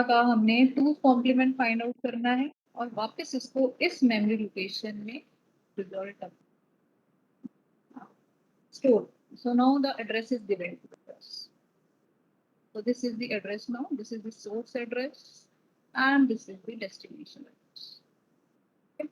का हमने to complement find out करना है और वापस इसको इस मेमोरी लोकेशन में result store. So now the address is given to us. So this is the address now. This is the source address and this is the destination address. Okay.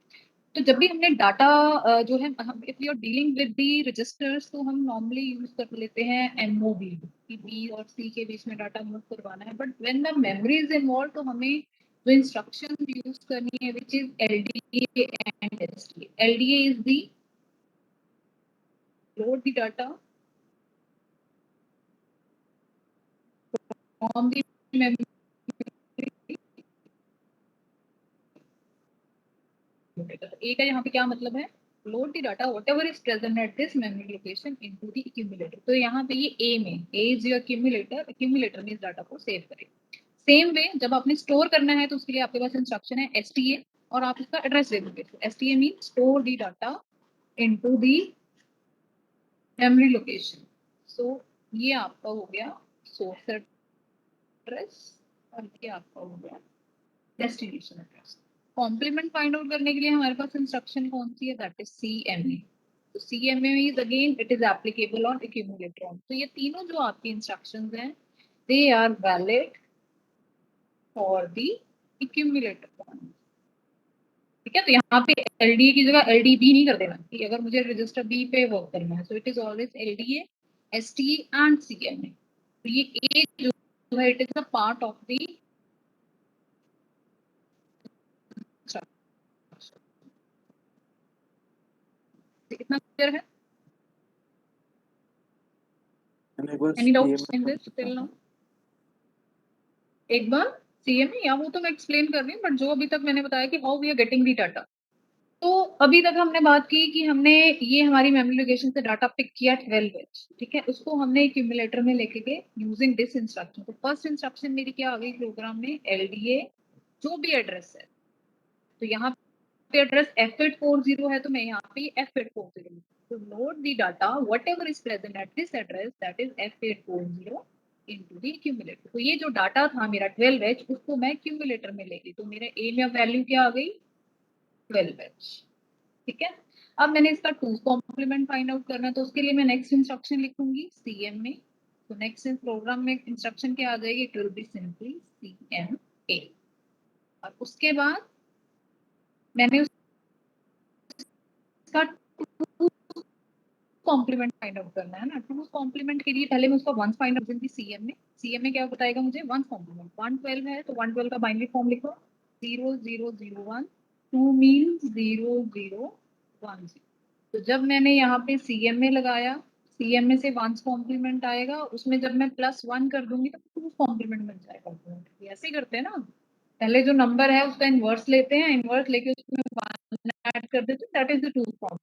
तो जब भी हमने डाटा जो है if you are dealing with the registers तो हम normally use कर लेते हैं एमओवी कि बी और सी के बीच में डाटा मूव करवाना है. But when the memory is involve तो हमें जो इंस्ट्रक्शन यूज करनी है which is LDA and STA. LDA is the load the data from the memory. A का यहाँ पे क्या मतलब है? Load the data whatever is present at this memory location into the accumulator. तो यहाँ पे ये ए में A is your accumulator. Accumulator में इस डाटा को सेव करें. सेम वे जब आपने स्टोर करना है तो उसके लिए आपके पास इंस्ट्रक्शन है एसटीए और आप इसका एड्रेस दे दोगे. STA mean store the data into the memory location. So ये आपका हो गया सोर्स एड्रेस और ये आपका हो गया destination address. Complement find out करने के लिए हमारे पास इंस्ट्रक्शन कौन सी है? That is CMA. तो CMA is again it is applicable on accumulator. तो ये तीनों जो आपकी इंस्ट्रक्शंस हैं they are valid for the accumulator. ठीक है. तो यहाँ पे एलडीए की जगह एलडीबी नहीं कर देना कि अगर मुझे रजिस्टर बी पे वर्क करना है. So it is always LDA STA and CMA. तो ये ए जो है it is a part of the कितना क्लियर है? Any doubts in this till now? एक बार सीएमए या वो तो मैं एक्सप्लेन कर रही हूँ बट जो अभी तक मैंने बताया कि how we are getting the data. तो अभी तक हमने बात की कि हमने ये हमारी मेमोरी लोकेशन से डाटा पिक किया 12 बिट्स. ठीक है. उसको हमने एक्यूमुलेटर में लेके गए यूजिंग दिस इंस्ट्रक्शन. तो फर्स्ट इंस्ट्रक्शन मेरी क्या आ गई प्रोग्राम में? एलडीए जो भी एड्रेस है. तो यहाँ पे एड्रेस F840 है तो मैं यहाँ पे F840. तो load the data whatever is present at this address that is F840 into the accumulator. तो ये जो डाटा था मेरा 12H उसको मैं एक्यूमुलेटर में ले गई. तो मेरे ए में वैल्यू क्या आ गई? 12H. ठीक है. अब मैंने इसका टू कॉम्प्लीमेंट फाइंड आउट करना है तो उसके लिए मैं नेक्स्ट इंस्ट्रक्शन लिखूंगी सीएम में. तो नेक्स्ट प्रोग्राम में इंस्ट्रक्शन क्या आ जाएगी? It will be simply CMA. और उसके बाद मैंने उसका टू कॉम्प्लीमेंट फाइंड आउट करना है ना. टू कॉम्प्लीमेंट के लिए पहले मैं उसका वंस फाइंड आउट सीएम में. सीएम में क्या बताएगा मुझे? Once complement. 112 है तो 112 का बाइनरी फॉर्म लिखो 0001. 2 मीन्स 0010. तो जब मैंने यहाँ पे सीएमए लगाया सीएमए से वंस कॉम्प्लीमेंट आएगा. उसमें जब मैं +1 कर दूंगी तो टू कॉम्प्लीमेंट बन जाएगा. ऐसे ही करते हैं ना. पहले जो नंबर है उसका इनवर्स लेते हैं. इनवर्स लेके उसमें 1 ऐड कर देते हैं. That is the two complement.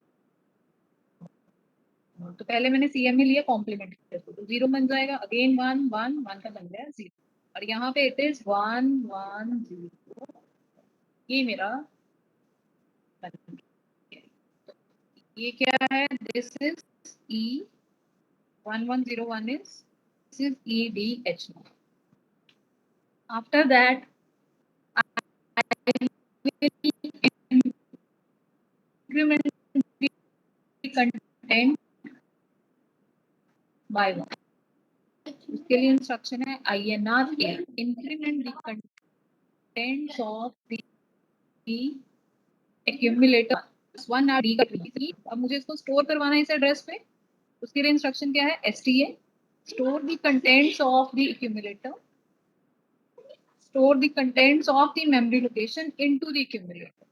तो पहले मैंने सीएमए लिया कॉम्प्लीमेंट किया तो 0 बन जाएगा. अगेन 1 1 1 का बन गया 0. और यहाँ पे इट इज 1 1 0. ये मेरा बन गया. ये क्या है? This is E1101 is this is EDH0. After that, I will increment the content by 1. उसके लिए इंस्ट्रक्शन है INR A. Increment the contents of the accumulator 1 R D का. अब मुझे इसको स्टोर करवाना है इस एड्रेस पे. उसके लिए इंस्ट्रक्शन क्या है? STA. Store the contents of the accumulator. Store the contents of the memory location into the accumulator.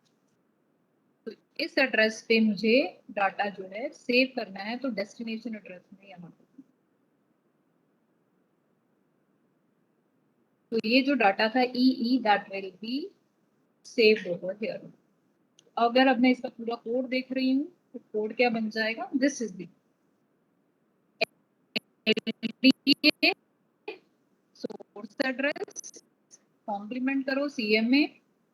तो इस एड्रेस पे मुझे डाटा जो है सेव करना है तो डेस्टिनेशन एड्रेस में यहाँ पे. तो ये जो डाटा था EE that will be saved over here. अगर अब मैं इसका पूरा कोड देख रही हूँ तो कोड क्या बन जाएगा? This is the source address. Complement करो CMA.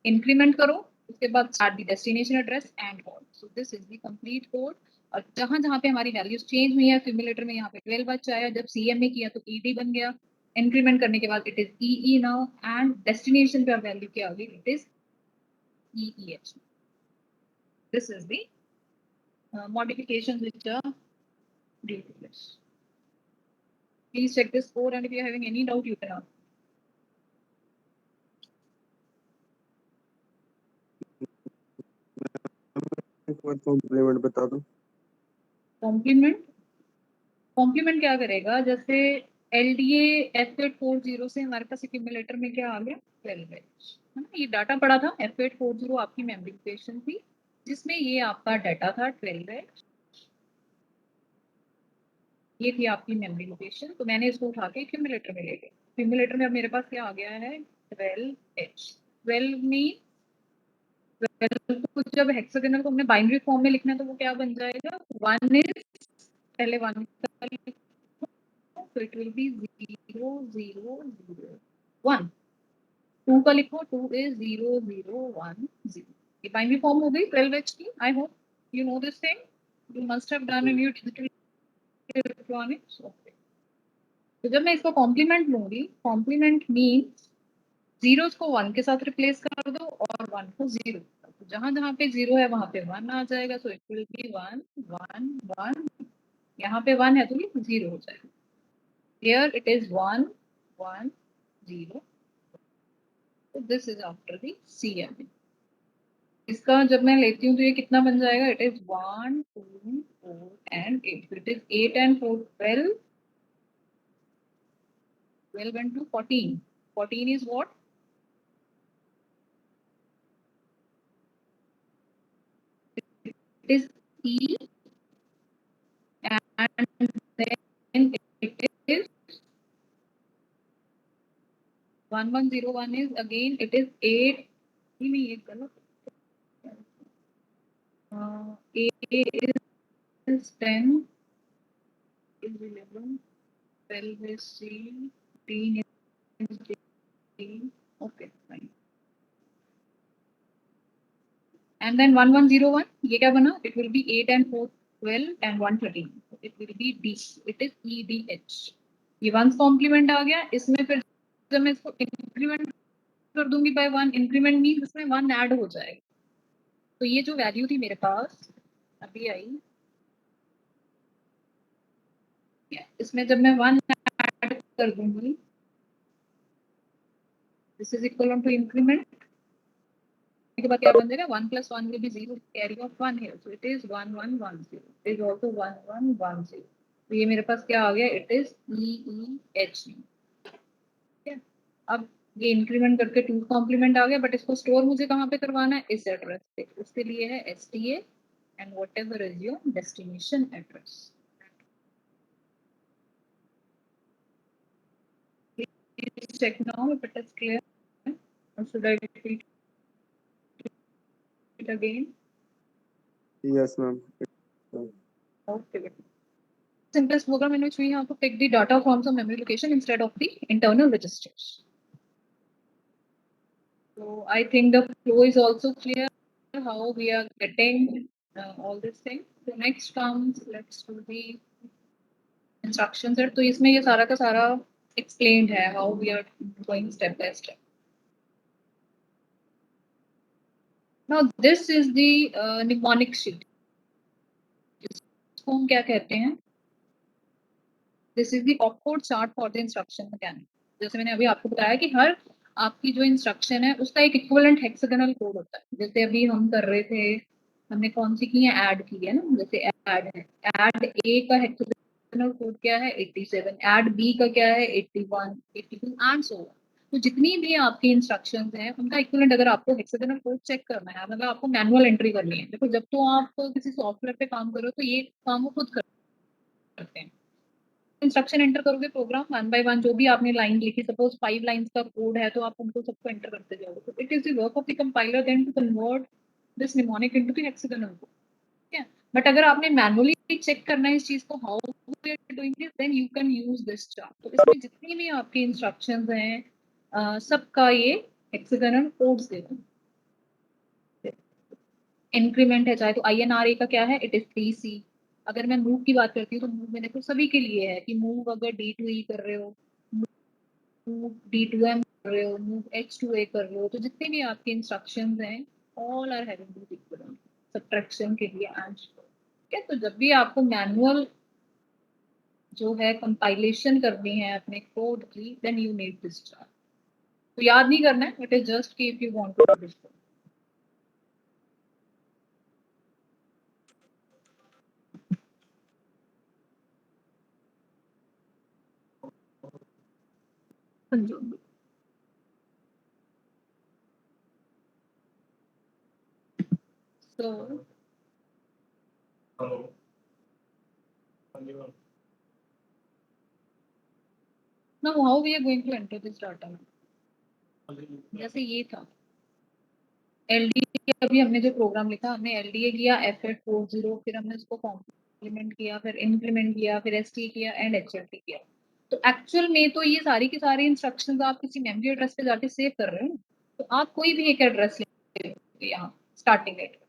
इंक्रीमेंट करो. उसके बाद start the destination address and code. So this is the complete code. और जहां जहां पे हमारी वैल्यूज चेंज हुई है एक्यूमुलेटर में यहाँ पे 12 बच आया. जब CMA किया तो ED बन गया. इंक्रीमेंट करने के बाद it is E now, and destination पे वैल्यू क्या होगी, it is EEH. This is the modifications which are due to this. Please check this code, and if you are having any doubt, you can ask. Complement बता दो। Complement क्या करेगा, जैसे LDA F840 से हमारे पास accumulator में क्या आ गया, 12H, है ना। ये डाटा पड़ा था, F840 आपकी मेमोरी लोकेशन थी जिसमें ये आपका डाटा था 12H, ये थी आपकी मेमोरी लोकेशन। तो मैंने इसको उठा के एक्यूमुलेटर में ले गया। एक्यूमुलेटर में अब मेरे पास क्या आ गया है, 12H। 12 में 12 को जब हेक्सागोनल को हमने बाइनरी फॉर्म में लिखना है तो वो क्या बन जाएगा, 1 इज पहले 1 का लिखो, तो इट विल बी 0 0 0 1। 2 का लिखो, 2 इज 0 0 1 0। ये बाइनरी फॉर्म हो गई 12H की। I hope you know this thing, you must have done in your digital electronics. Okay. तो जब मैं इसको कॉम्प्लीमेंट लूंगी, कॉम्प्लीमेंट मीन्स जीरोस को 1 के साथ रिप्लेस कर दो और 1 को 0, तो जहां जहां पे 0 है वहां पे 1 आ जाएगा, सो इट विल बी 1 1 1। यहाँ पे 1 है तो ये 0 हो जाएगा। Here it is 1 1 0, so this is after the CMA। इसका जब मैं लेती हूँ तो ये कितना बन जाएगा, it is 1 2 4 and 8, it is 8 and 4 12, 12 and 2 14, 14 is what, it is E, and then it is 1101 is again it is 8, नहीं ये गलत, A is 10, is 11, 12 is C, 13 is D, okay fine, and then 1101 ये क्या बना, it will be 8 and 4 12 and 1 13, it will be D, it is EDH। ये 1 complement आ गया। इसमें फिर जब मैं इसको इंक्रीमेंट कर दूंगी बाय 1, इंक्रीमेंट मीन इसमें 1 ऐड हो जाएगा। तो ये जो वैल्यू थी मेरे पास अभी आई, इसमें जब मैं 1 ऐड कर दूंगी, this is equal to increment के बाद क्या बन जाएगा, 1 + 1 will be 0, carry off 1 here, so it is 1 1 1 0, it is also 1 1 1 0। तो ये मेरे पास क्या आ गया, इट इज EEH। ठीक है, अब ये इंक्रीमेंट करके 2 कॉम्प्लीमेंट आ गया, बट इसको स्टोर मुझे कहाँ पे करवाना है, इस एड्रेस पे। उसके लिए है STA and whatever is your destination address। Please check now if it is clear, or should I repeat it again? Yes, ma'am. Okay. Simplest program in which we have to pick the data from some memory location instead of the internal registers. So I think the flow is also clear how we are getting all these things. So next comes, let's do the instructions set। तो इसमें ये सारा का सारा explained है how we are going step by step। Now this is the mnemonic sheet। इसको हम क्या कहते हैं, this is the opcode chart for the instruction mechanic. जैसे मैंने अभी आपको बताया कि हर आपकी जो इंस्ट्रक्शन है उसका एक इक्विवेलेंट हेक्सागोनल कोड होता है। जैसे अभी हम कर रहे थे, हमने कौन सी की है, ऐड की है ना, जैसे ऐड है, ऐड ए का हेक्सागोनल कोड क्या है, 87, ऐड बी का क्या है, 81 82 एंड सो ऑन। तो जितनी भी आपकी इंस्ट्रक्शंस हैं उनका इक्विवेलेंट अगर आपको हेक्सागोनल कोड चेक करना है, मतलब आपको मैनुअल एंट्री करनी है। देखो जब तो आप किसी सॉफ्टवेयर पे काम कर रहे हो तो ये काम वो खुद करते हैं। इंस्ट्रक्शन एंटर करोगे प्रोग्राम 1 by 1, जो भी आपने लाइन लिखी, सपोज 5 लाइंस का कोड है तो आप उनको सबको एंटर करते जाओगे। तो it is the work of the compiler then to convert this mnemonic into the hexagonal code. ठीक है, बट अगर आपने मैनुअली चेक करना है इस चीज को, how we are doing this, then you can use this chart. तो इसमें जितनी भी आपकी इंस्ट्रक्शंस हैं सबका ये हेक्सागोनल कोड्स देते हैं। इंक्रीमेंट है चाहे तो INRA का क्या है, इट इज 3C। अगर मैं मूव की बात करती हूँ तो मूव में देखो सभी के लिए है कि मूव अगर D to E कर रहे हो, D2M कर रहे हो, मूव H2A कर रहे हो, तो जितने भी आपके इंस्ट्रक्शंस हैं all are having this equivalent subtraction के लिए एंड ठीक है। तो जब भी आपको मैनुअल जो है कंपाइलेशन करनी है अपने कोड की, then you need this chart. तो याद नहीं करना है, इट इज जस्ट कि if you want to do this. So now how we are going to enter this data? जैसे ये था LDA, अभी हमने जो प्रोग्राम लिखा हमने LDA किया F840, फिर हमने उसको कॉम्प्लीमेंट किया, फिर इंक्रीमेंट किया, फिर ST किया एंड HLT किया। तो एक्चुअल में तो ये सारी की सारी इंस्ट्रक्शंस आप किसी मेमोरी एड्रेस पे जाके सेव कर रहे हो, तो आप कोई भी एक एड्रेस ले यहाँ स्टार्टिंग एड्रेस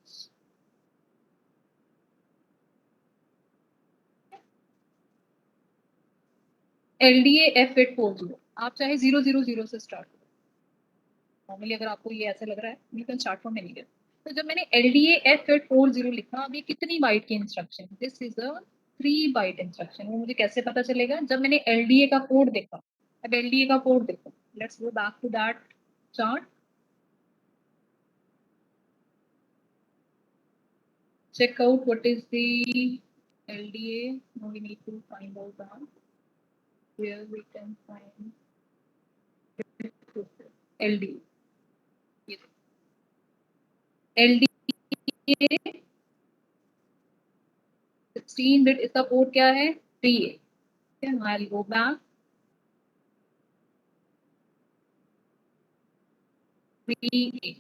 LDA F840, आप चाहे 000 से स्टार्ट करो। नॉर्मली अगर आपको ये ऐसा लग रहा है you can start from anywhere. तो जब मैंने LDA F840 लिखा, अब ये कितनी बाइट की instruction, this is a 3 byte instruction. वो मुझे कैसे पता चलेगा? जब मैंने LDA का कोड देखा। अब LDA का कोड देखो, let's go back to that chart, check out what is the LDA. Now we need to find out that where we can find LDA. LDA 16 bit, इसका कोड क्या है? 3A। I'll go back 3A।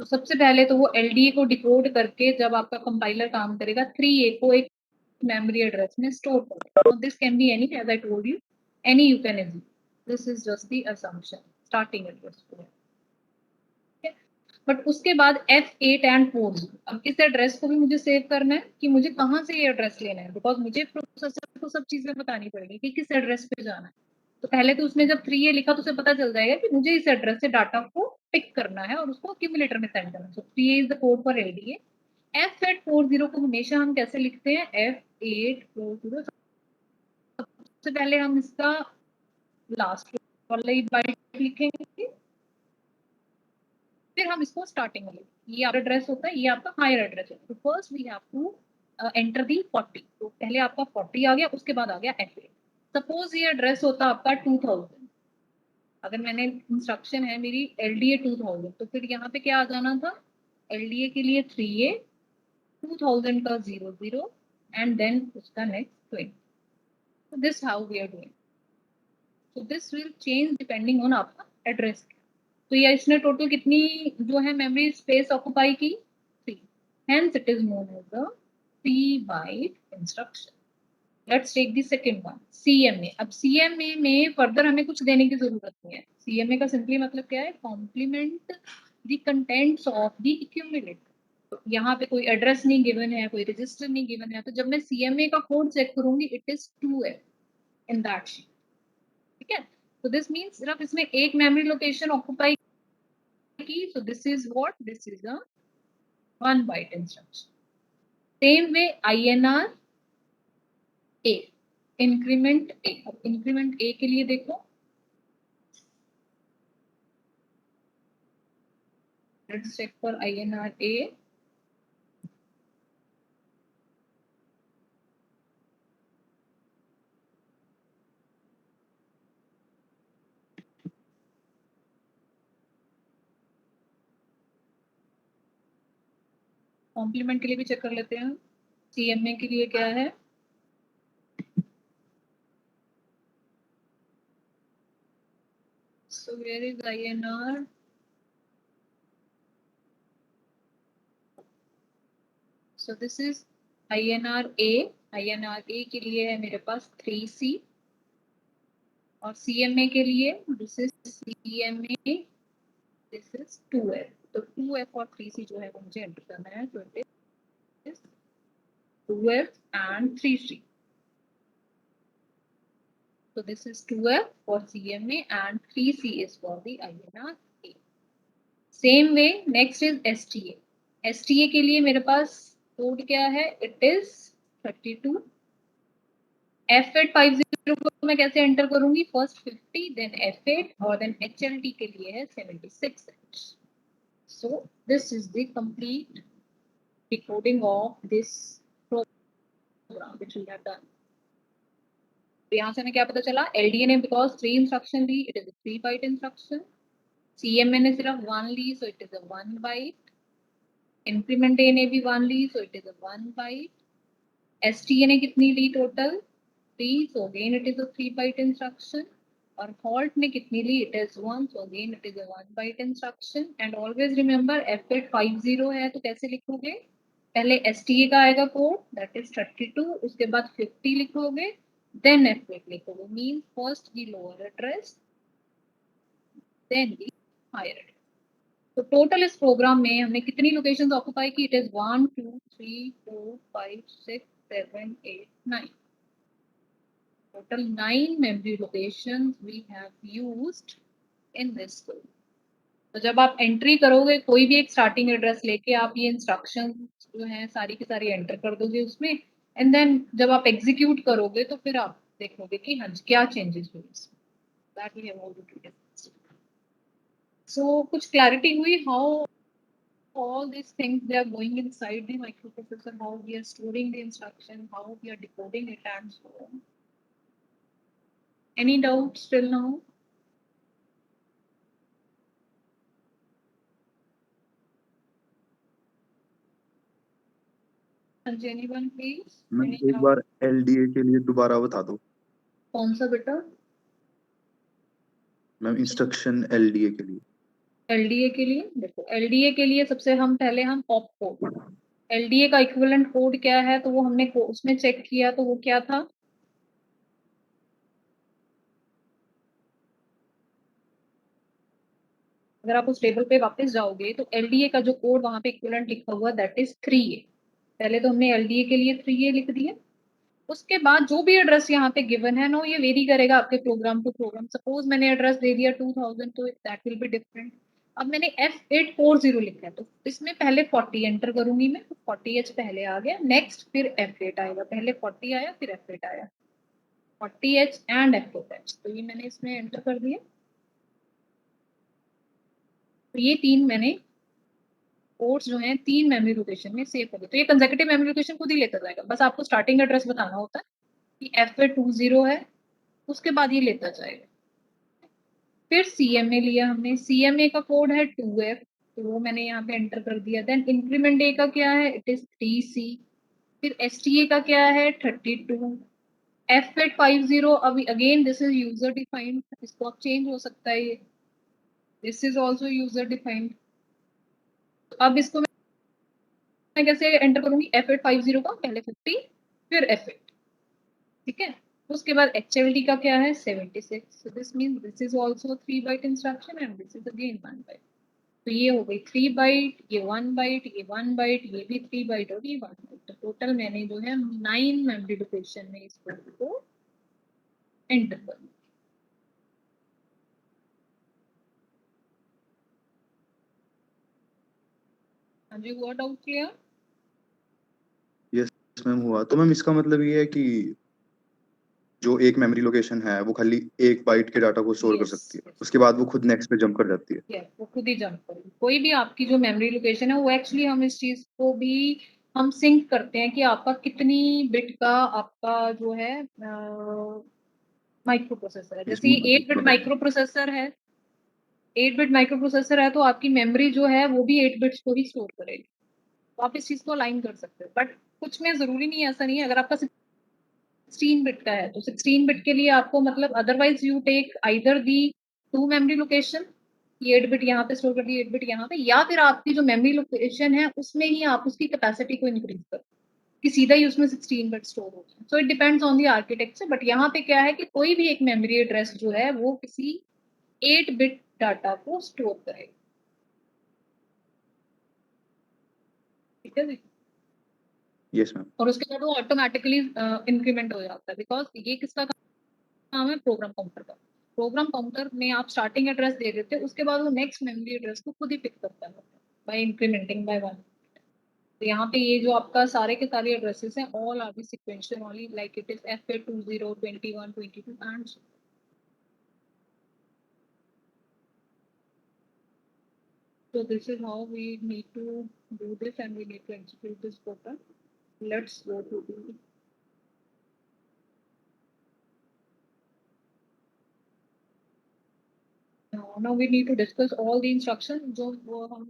तो सबसे पहले तो वो LDA को decode करके जब आपका कंपाइलर काम करेगा 3A को एक मेमोरी एड्रेस में स्टोर करेगा। This can be any, as I told you, any you can assume, this is just the assumption starting address. But उसके बाद F8 एंड 4, अब इस एड्रेस को भी मुझे सेव करना है कि मुझे कहाँ से ये एड्रेस लेना है, बिकॉज मुझे प्रोसेसर को सब चीजें बतानी पड़ेगी कि किस एड्रेस पे जाना है। तो पहले तो उसने जब 3A लिखा तो उसे पता चल जाएगा कि मुझे इस एड्रेस से डाटा को पिक करना है और उसको एक्यूमुलेटर में सेंड करना है। सो 3A is the code for LDA। F840 को हमेशा हम कैसे लिखते हैं? F840। सबसे पहले हम इसका लास्ट वाला बाइट लिखेंगे, फिर हम इसको स्टार्टिंग में, ये आपका एड्रेस होता है, ये आपका हायर एड्रेस है। तो first we have to enter the 40। तो पहले आपका 40 आ गया, उसके बाद आ गया F8। सपोज ये एड्रेस होता आपका 2000, अगर मैंने इंस्ट्रक्शन है मेरी LDA 2000, तो फिर यहाँ पे क्या आ जाना था? LDA के लिए 3A, 2000 का 00 एंड देन उसका next 20। so this how we are doing, so this will change depending on आपका एड्रेस। तो ये इसने टोटल कितनी जो है मेमोरी स्पेस ऑक्युपाई की? 3। Hence it is known as the 3 byte instruction. Let's take the second one, CMA। अब CMA में फर्दर हमें कुछ देने की जरूरत नहीं है। CMA का सिंपली मतलब क्या है? Complement the contents of the accumulator. तो यहाँ पे कोई एड्रेस नहीं गिवन है, कोई रजिस्टर नहीं गिवन है, तो जब मैं CMA का कोड चेक करूंगी it is 2F in that sheet. ठीक है, तो दिस मीन्स सिर्फ इसमें एक मेमोरी लोकेशन ऑक्युपाई की, so this is what, this is a 1 byte instruction. Same way INR A, increment A। अब increment A के लिए देखो, let's check for INR A। Complement के लिए भी चेक कर लेते हैं, CMA के लिए क्या है? So where is INR? So this is INR A। INR A के लिए है मेरे पास 3C, और CMA के लिए this is CMA, this is 2F। तो 2F और 3C जो है वो मुझे एंटर करना है, तो it is 2F and 3C। So this is 2F for CMA and 3C is for the INR A. Same way, next is STA. STA के लिए मेरे पास कोड क्या है? It is 32. F850 को मैं कैसे एंटर करूंगी? फर्स्ट 50, देन F8 और देन HLT के लिए है 76. So this is the complete decoding of this program which we have done. तो यहाँ से हमें क्या पता चला? LDA ने because 3 इंस्ट्रक्शन ली, it is a 3 byte instruction. CMA ने सिर्फ 1 ली, so it is a 1 byte. Increment A ने भी 1 ली, so it is a 1 byte. STA ने कितनी ली total? 3, so again it is a 3 byte instruction. और halt ने कितनी ली? It is 1, so again it is a 1 byte instruction. And always remember F850 है तो कैसे लिखोगे? पहले STA का आएगा कोड, that is 32, उसके बाद 50 लिखोगे, then F8 लिखोगे. Means first the lower address, then the higher address. तो टोटल इस प्रोग्राम में हमने कितनी लोकेशंस ऑक्युपाई की? It is 1 2 3 4 5 6 7 8 9. Total 9 memory locations we have used in this code. तो जब आप एंट्री करोगे कोई भी एक स्टार्टिंग एड्रेस लेके आप ये इंस्ट्रक्शन जो है सारी की सारी एंटर कर दोगे उसमें, एंड देन जब आप एग्जीक्यूट करोगे तो फिर आप देखोगे कि हाँ क्या चेंजेस हुए. That we have already discussed. So कुछ क्लैरिटी हुई how all these things they are going inside the microprocessor, how we are storing the instruction, how we are decoding it and so on. Any doubts till now? Anyone please? मैं Any एक doubt? बार LDA के लिए दोबारा बता दो. कौन सा बेटा? मैम इंस्ट्रक्शन LDA के लिए. LDA के लिए देखो, LDA के लिए सबसे हम पहले हम पॉप कोड, LDA का इक्विवेलेंट कोड क्या है तो वो हमने उसमें चेक किया तो वो क्या था? अगर आप उस टेबल पे वापस जाओगे तो LDA का जो कोड वहां पे इक्विवेलेंट लिखा हुआ दैट इज 3A. पहले तो हमने LDA के लिए 3A लिख दिया. उसके बाद जो भी एड्रेस यहाँ पे गिवन है नो, ये वेरी करेगा आपके प्रोग्राम टू प्रोग्राम. सपोज मैंने एड्रेस दे दिया 2000 तो दैट विल बी डिफरेंट. अब मैंने F840 लिखा है तो इसमें पहले 40 एंटर करूंगी मैं, तो 40H पहले आ गया, नेक्स्ट फिर F8 आएगा, पहले 40 आया फिर F8 आया, 40H एंड F8H. तो ये मैंने इसमें एंटर कर दिया. तो ये 3 मैंने कोड्स जो हैं 3 मेमोरी लोकेशन में सेव कर दिए. तो ये कंसेक्यूटिव मेमोरी लोकेशन खुद ही लेता जाएगा, बस आपको स्टार्टिंग एड्रेस बताना होता है कि F820 है, उसके बाद ये लेता जाएगा. फिर CMA लिया हमने, CMA का कोड है 2F, तो वो मैंने यहाँ पे एंटर कर दिया. देन इंक्रीमेंट A का क्या है? It is 3C. फिर STA का क्या है? 32. F850 अभी again this is user defined, इसको अब चेंज हो सकता है ये. This is also user defined. अब इसको मैं कैसे एंटर करूंगी? F850 का पहले 50 फिर F8. ठीक है. उसके बाद HLT का क्या है? 76. So this means this is also 3 byte instruction and this is again 1 byte. तो ये हो गई 3 byte, ये 1 byte, ये 1 byte, ये भी 3 byte और ये 1 byte. तो टोटल मैंने जो है 9 मेमोरी लोकेशन में इस कोड को एंटर कर दिया. हाँ जी, हुआ डाउट क्लियर? यस मैम हुआ. तो मैम इसका मतलब ये है कि जो एक मेमोरी लोकेशन है वो खाली एक बाइट के डाटा को स्टोर कर सकती है, उसके बाद वो खुद नेक्स्ट पे जंप कर जाती है. Yes, वो खुद ही जंप करेगी. कोई भी आपकी जो मेमोरी लोकेशन है वो एक्चुअली हम इस चीज को भी हम सिंक करते हैं कि आपका कितनी बिट का आपका जो है माइक्रो प्रोसेसर है. जैसे 8 बिट माइक्रो प्रोसेसर है, 8 बिट माइक्रो प्रोसेसर है तो आपकी मेमोरी जो है वो भी 8 बिट्स को ही स्टोर करेगी. तो आप इस चीज को अलाइन कर सकते हो. बट कुछ में जरूरी नहीं है, ऐसा नहीं है. अगर आपका 16 बिट का है तो 16 बिट के लिए आपको मतलब otherwise you take either the 2 memory location, ये 8 बिट यहाँ पे स्टोर कर दी, 8 बिट यहाँ पे, या फिर आपकी जो मेमोरी लोकेशन है उसमें ही आप उसकी कैपेसिटी को इंक्रीज करो कि सीधा ही उसमें 16 बिट स्टोर हो जाए. So it depends on the architecture. But यहाँ पे क्या है कि कोई भी एक मेमोरी एड्रेस जो है वो किसी 8 बिट डाटा को स्टोर करेगा. ठीक है जी. Yes ma'am. और उसके बाद वो ऑटोमेटिकली इंक्रीमेंट हो जाता है बिकॉज ये किसका नाम है प्रोग्राम काउंटर का। प्रोग्राम काउंटर में आप स्टार्टिंग एड्रेस दे देते हैं, उसके बाद वो नेक्स्ट मेमोरी एड्रेस को खुद ही पिक करता है बाय इंक्रीमेंटिंग बाय 1। तो यहाँ पे ये जो आपका सारे के सारे एड्रेसेस हैं, all are be sequential only, like it is FA 20 21 22 and so। So this is how we need to do this and we need to execute this program. Let's go to the now we need to discuss all the instructions जो वो हम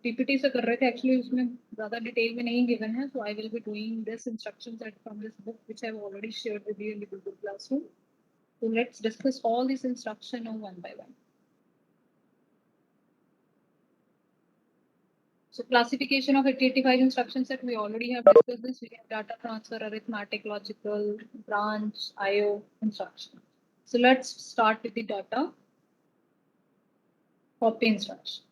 PPT से कर रहे थे, actually उसमें ज़्यादा detail में नहीं given है, so I will be doing this instructions that from this book which I have already shared with you in the Google Classroom. So let's discuss all these instructions now one by one. So classification of 8085 instruction set, we already have discussed this. We have data transfer, arithmetic, logical, branch, IO instruction. So let's start with the data copy instruction.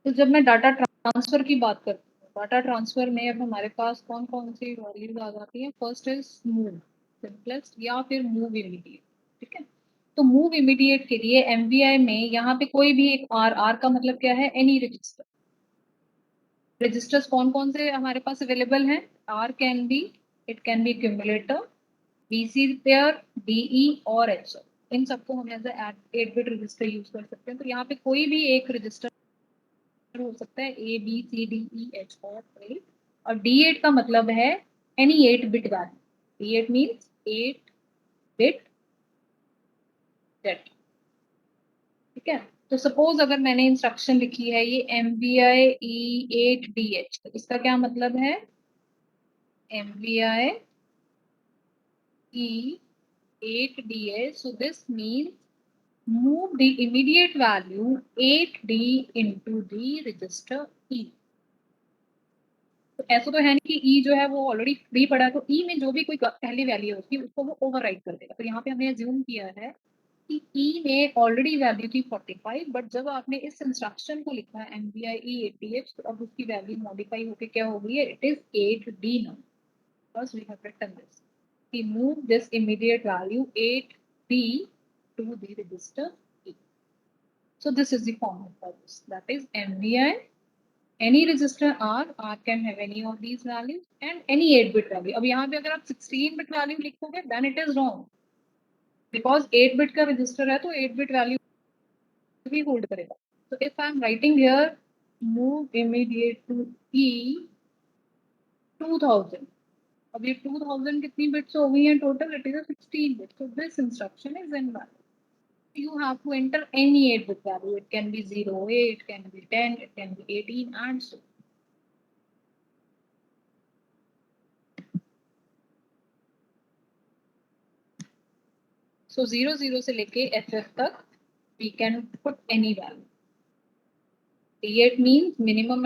तो जब मैं data transfer की बात करती हूँ, data transfer में अब हमारे पास कौन कौन सी वैल्यूज आ जाती है। फर्स्ट इज मूव सिंपलेस्ट या फिर मूव इमीडिएट। ठीक है, तो मूव इमीडिएट के लिए MVI में यहाँ पे कोई भी एक आर का मतलब क्या है, एनी रजिस्टर। रजिस्टर्स कौन कौन से हमारे पास अवेलेबल हैं, are can be, it can be accumulator, BC pair, DE और HL। इन सबको हम एज 8 बिट रजिस्टर यूज कर सकते हैं। तो यहाँ पे कोई भी एक रजिस्टर हो सकता है, A B C D E H और A। और D8 का मतलब है एनी 8 bit value. D8 means 8 bit data. ठीक है, तो सपोज अगर मैंने इंस्ट्रक्शन लिखी है ये MVI E8DH, तो इसका क्या मतलब है, MVI E8DH, so this means move the immediate value 8D into the register E। तो ऐसा तो है नहीं कि E जो है वो ऑलरेडी फ्री पड़ा है, तो E में जो भी कोई पहली वैल्यू होती है उसको वो ओवरराइट कर देगा। तो यहाँ पे हमने अज्यूम किया है कि E में ऑलरेडी वैल्यू थी 45, बट जब आपने इस इंस्ट्रक्शन को लिखा है MVI E8DH, तो अब उसकी वैल्यू मॉडिफाई होकर क्या हो गई है, it is 8D now, because we have written this कि move this immediate value 8D to the register E। So this is the format for this, that is MVI any register R can have any of these values and any 8 bit value। अब यहाँ पे अगर आप 16 bit value लिखोगे then it is wrong, because 8 bit का register है तो 8 bit value भी hold करेगा। So if I am writing here move immediate to E 2000, अब ये 2000 कितनी bits हो गई हैं total, it is a 16 bit, so this instruction is invalid। You have to enter any 8 bit value, it can be 0, 8, it can be 10, it can be 18 and so। So 00 से लेके FF तक we can put any value। D8 means minimum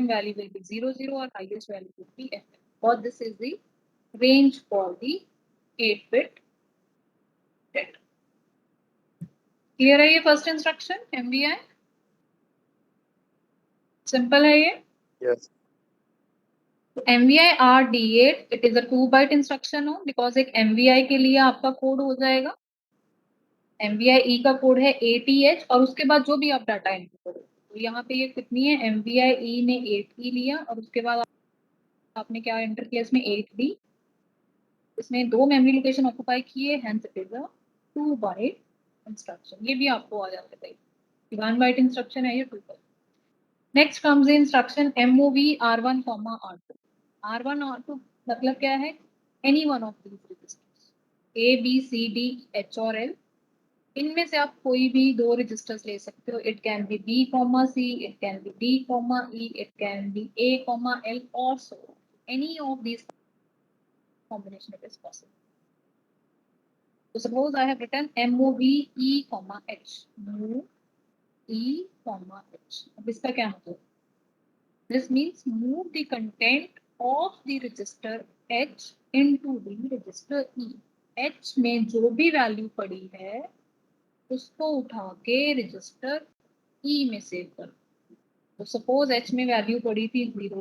value will be 00 or highest value will be FF, or this is the range for the 8 bit data। Clear है ये first instruction MVI, simple है ये। Yes. MVI R8 it is a 2 byte instruction हो, because एक MVI के लिए आपका code हो जाएगा, MVI E का कोड है 8EH और उसके बाद जो भी आप डाटा एंटर करो। तो यहाँ पे ये कितनी है, MVI E ने 8E लिया और उसके बाद आपने क्या एंटर किया इसमें 8D। इसमें 2 मेमोरी लोकेशन ऑक्युपाई किए, hence it is a 2 byte instruction. ये भी आपको आ जाता है, 1 बाइट इंस्ट्रक्शन है ये 2 byte. Next comes the instruction MOV R1, R2। R1 R2 मतलब क्या है, any one of these registers A B C D H और L, इनमें से आप कोई भी 2 रजिस्टर्स ले सकते हो। It can B B, C, it can B D, E, it can B A, L और so any of these combination it is possible। So suppose I have written MOV E, H, move E, H। अब इसका क्या मतलब, this means move the content of the register H into the register E। H में जो भी value पड़ी है उसको उठा के रजिस्टर E में सेव कर। तो सपोज एच में वैल्यू पड़ी थी 02,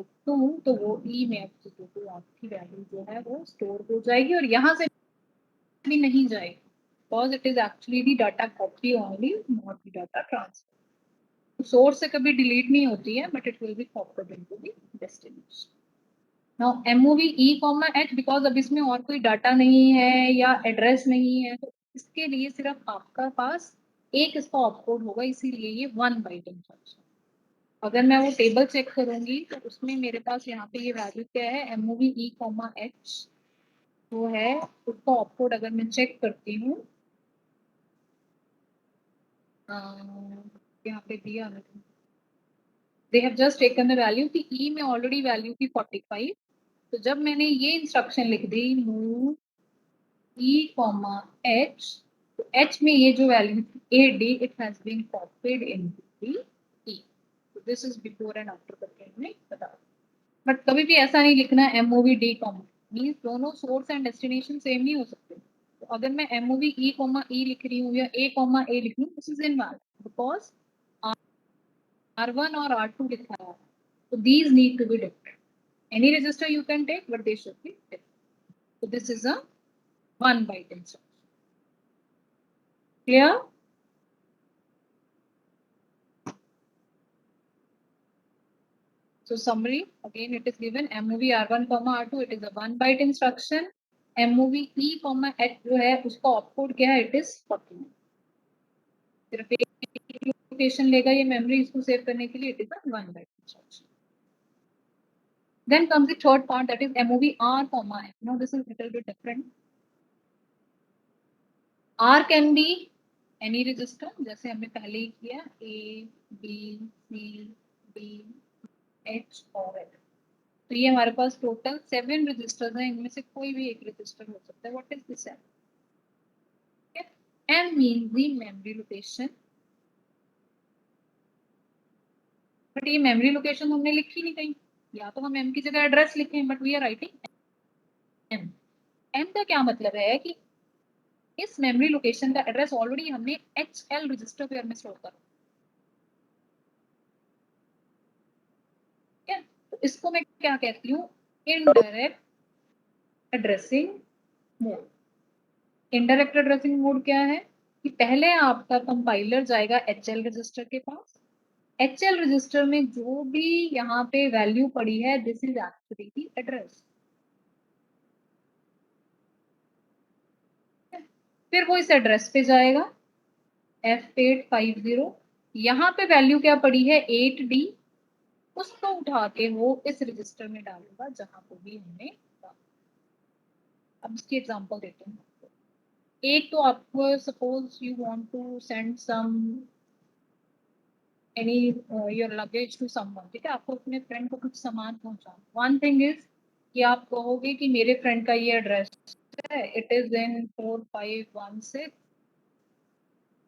तो वो ई में आपकी वैल्यू जो है वो स्टोर हो जाएगी और यहाँ से भी नहीं जाएगी, because it is actually the data copy only, not the data transfer. Source से कभी डिलीट नहीं होती है, but it will be copied into the destination. Now MOV E, H, because अब इसमें और कोई डाटा नहीं है या एड्रेस नहीं है, तो इसके लिए सिर्फ आपका पास एक इसका ऑपकोड होगा, इसीलिए ये 1 बाइट इंस्ट्रक्शन। अगर मैं वो टेबल चेक करूंगी तो उसमें मेरे पास यहाँ पे ये वैल्यू क्या है, MOV E, H वो है, उसका ऑपकोड अगर मैं चेक करती हूँ, यहाँ पे दिया मैंने, they have just taken the value कि ई में ऑलरेडी वैल्यू थी 45, तो जब मैंने ये इंस्ट्रक्शन लिख दी मूव ई कॉमा एच, तो एच में ये जो वैल्यू थी AD, it has been copied into the E. तो this is before and after करके हमने बताया। बट कभी भी ऐसा नहीं लिखना MOV D कॉमा, मीन्स दोनों सोर्स एंड डेस्टिनेशन सेम नहीं हो सकते। तो अगर मैं MOV E कॉमा E लिख रही हूँ या A कॉमा A लिख रही हूँ, this is invalid because R1 और R2 लिखा है, so these need to be different. Any register you can take, but they should be different. So this is a 1 byte instruction. Clear? So summary, again it is given MOV R1, R2, it is a 1 byte instruction. MOV E, H जो है उसका opcode क्या है, it is 49. सिर्फ एक location लेगा ये memory इसको सेव करने के लिए, it is a 1 byte instruction. Then comes the third part, that is MOV R, F. Now this is little bit different. R can be any register, जैसे हमने पहले ही किया A, B, C, D, H और L। तो ये हमारे पास total 7 registers हैं, इनमें से कोई भी एक रजिस्टर हो सकता है। What is this M? M means the memory location, but ये मेमोरी लोकेशन हमने लिखी नहीं कहीं, या तो हम M की जगह एड्रेस लिखें, but we are writing M। M का क्या मतलब है कि इस मेमोरी लोकेशन का एड्रेस ऑलरेडी हमने HL रजिस्टर पेयर में स्टोर कर, ठीक है? तो इसको मैं क्या कहती हूँ, indirect addressing mode. Indirect addressing mode क्या है कि पहले आपका कंपाइलर जाएगा HL रजिस्टर के पास, HL रजिस्टर में जो भी यहाँ पे वैल्यू पड़ी है, this is actually the address. फिर वो इस एड्रेस पे जाएगा F850, यहाँ पे वैल्यू क्या पड़ी है 8D, उसको उठा के वो इस रजिस्टर में डालेगा जहां पे भी हमने डाला। अब इसकी एग्जांपल देते हैं। एक तो आपको suppose you want to send some any your luggage to someone, ठीक है, आपको अपने फ्रेंड को कुछ सामान पहुंचाना। वन थिंग इज कि आप कहोगे कि मेरे फ्रेंड का ये एड्रेस है, it is in 4516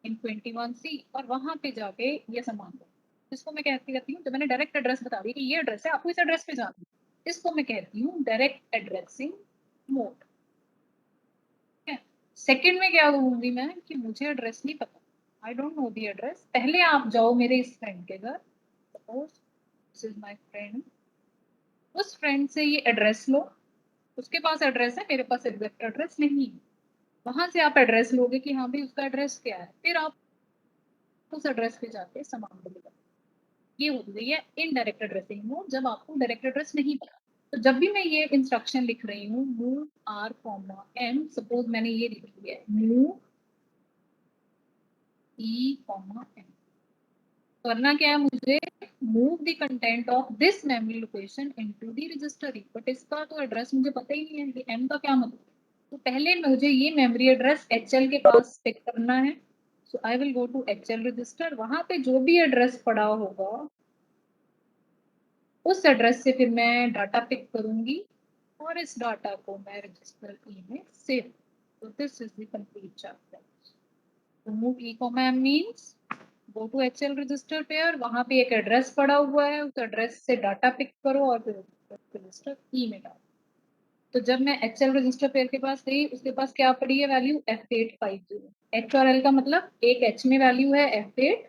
in 21C, और वहां पे जाके ये सामान दो। इसको मैं कहती रहती हूँ, जब मैंने डायरेक्ट एड्रेस बता दी कि ये एड्रेस है, आपको इस एड्रेस पे जाना है, इसको मैं कहती हूँ डायरेक्ट एड्रेसिंग मोड। सेकंड में क्या कहूंगी मैं कि मुझे एड्रेस नहीं पता, I don't know the address, पहले आप जाओ मेरे इस फ्रेंड के घर, suppose this is my friend, उस फ्रेंड से ये एड्रेस लो, उसके पास एड्रेस है, मेरे पास एग्जैक्ट एड्रेस नहीं है, वहां से आप एड्रेस लोगे कि हाँ भाई उसका एड्रेस क्या है, फिर आप उस एड्रेस पे जाके सामान डिलीवर। ये हो गई है इनडायरेक्ट एड्रेसिंग मोड, जब आपको डायरेक्ट एड्रेस नहीं पता। तो जब भी मैं ये इंस्ट्रक्शन लिख रही हूँ मूव R, M, सपोज मैंने ये लिखी है मूव E, M, करना क्या है मुझे, move the content of this memory location into the register. But इसका तो एड्रेस मुझे पता ही नहीं है कि M का क्या मतलब। तो पहले मुझे ये मेमोरी एड्रेस HL के पास पिक करना है, so I will go to HL register, वहां पे जो भी एड्रेस पड़ा होगा उस एड्रेस से फिर मैं डाटा पिक करूंगी और इस डाटा को मैं रजिस्टर E में सेव। तो this is the complete chapter. Move E, M means go to HL register pair, वहां पे एक एड्रेस पड़ा हुआ है, उस एड्रेस से डाटा पिक करो और फिर रजिस्टर E में डालो। तो जब मैं HL रजिस्टर पेयर के पास गई, उसके पास क्या पड़ी है वैल्यू F850। H और L का मतलब एक H में वैल्यू है F8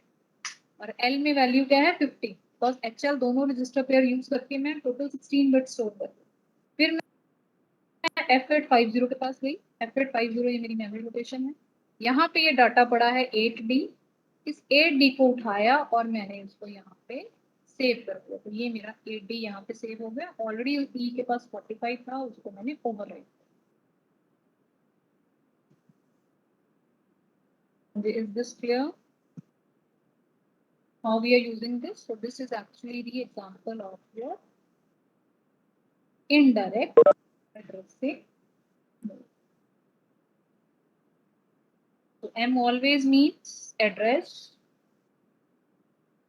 और L में वैल्यू क्या है 50, बिकॉज HL दोनों रजिस्टर पेयर यूज करके मैं टोटल 16 बिट स्टोर कर। फिर मैं F850 के पास गई। F850 ये मेरी मेमोरी लोकेशन है। यहाँ पे ये डाटा पड़ा है 8D। इस 8D को उठाया और मैंने इसको यहाँ पे सेव कर दिया। तो ये मेरा 8D यहाँ पे सेव हो गया। ऑलरेडी E के पास 45 था, उसको मैंने overwrite. Is this clear? How we are using this? So this is actually the example of your indirect addressing mode. So M always means address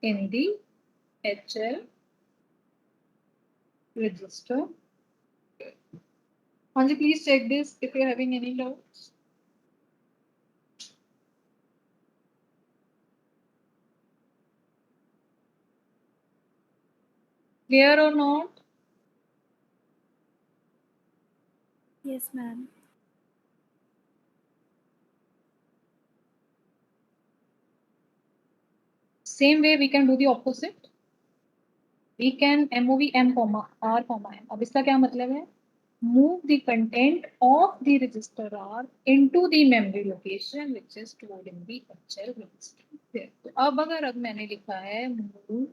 in the HL register. Anji, please check this if you're having any doubts. Clear or not? Yes, ma'am. Same way we can do the opposite. We can mov m comma r comma m. अब इसका क्या मतलब है? Move the content of the register R into the memory location which is stored in the HL register. तो अब मैंने लिखा है move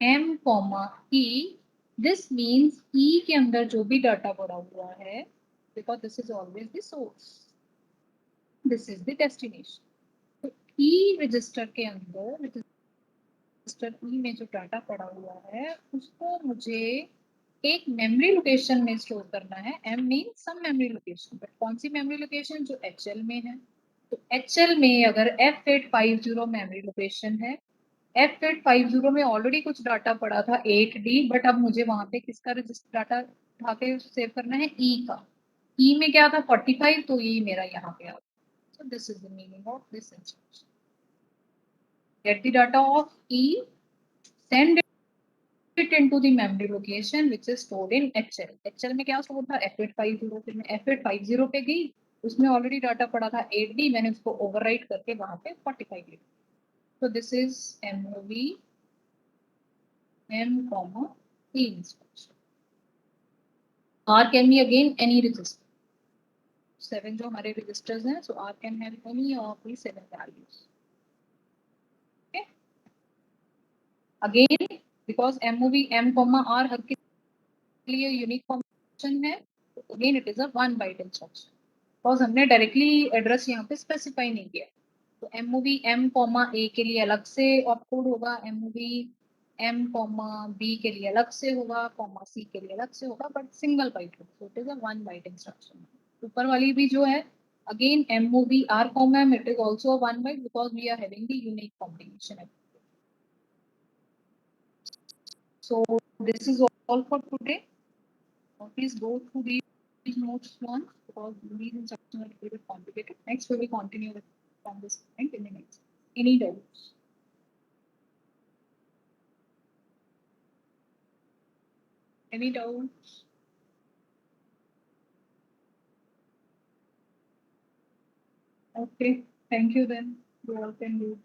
m comma e, this means e के अंदर जो भी डाटा पड़ा हुआ है, because this is always the source, this is the destination. तो e register के अंदर रजिस्टर ई में जो डाटा पड़ा हुआ है उसको मुझे एक मेमोरी लोकेशन में स्टोर करना है। M mean some memory location, but कौन सी मेमोरी लोकेशन? जो HL में है। तो HL में अगर F850 मेमोरी लोकेशन है, F850 में ऑलरेडी कुछ डाटा पड़ा था 8D, बट अब मुझे वहां पे किसका रजिस्टर डाटा उठा के सेव करना है? E का। E में क्या था? 45, तो ये मेरा यहाँ पे आ गया। So this is the meaning of this instruction. Get the data of E, send it into the memory location which is stored in HL. HL में क्या स्टोर था? F850। फिर मैं F850 पे गई, उसमें ऑलरेडी डाटा पड़ा था 8D, मैंने उसको ओवरराइट करके वहां पे 45 लिखा। So this is MOV M, E instruction. R can be again any register. 7 जो हमारे registers हैं, so R can have any of the 7 values. Okay. Again, because MOV M, R हर के लिए यूनिक फंक्शन है, again it is a 1 byte instruction, because हमने directly address यहाँ पे स्पेसिफाई नहीं किया। तो MOV M, A के लिए अलग से ऑपकोड होगा, MOV M, B के लिए अलग से होगा, C के लिए अलग से होगा, बट सिंगल बाइट होगा। तो it is a 1 byte instruction. ऊपर वाली भी जो है again MOV R, M, it is also 1 byte because we are having the unique combination. So this is all for today. Please go through these notes once because these instructions are a little bit complicated. Next, we will continue with from this point in the next. Any doubts? Any doubts? Okay, thank you then. You all can do.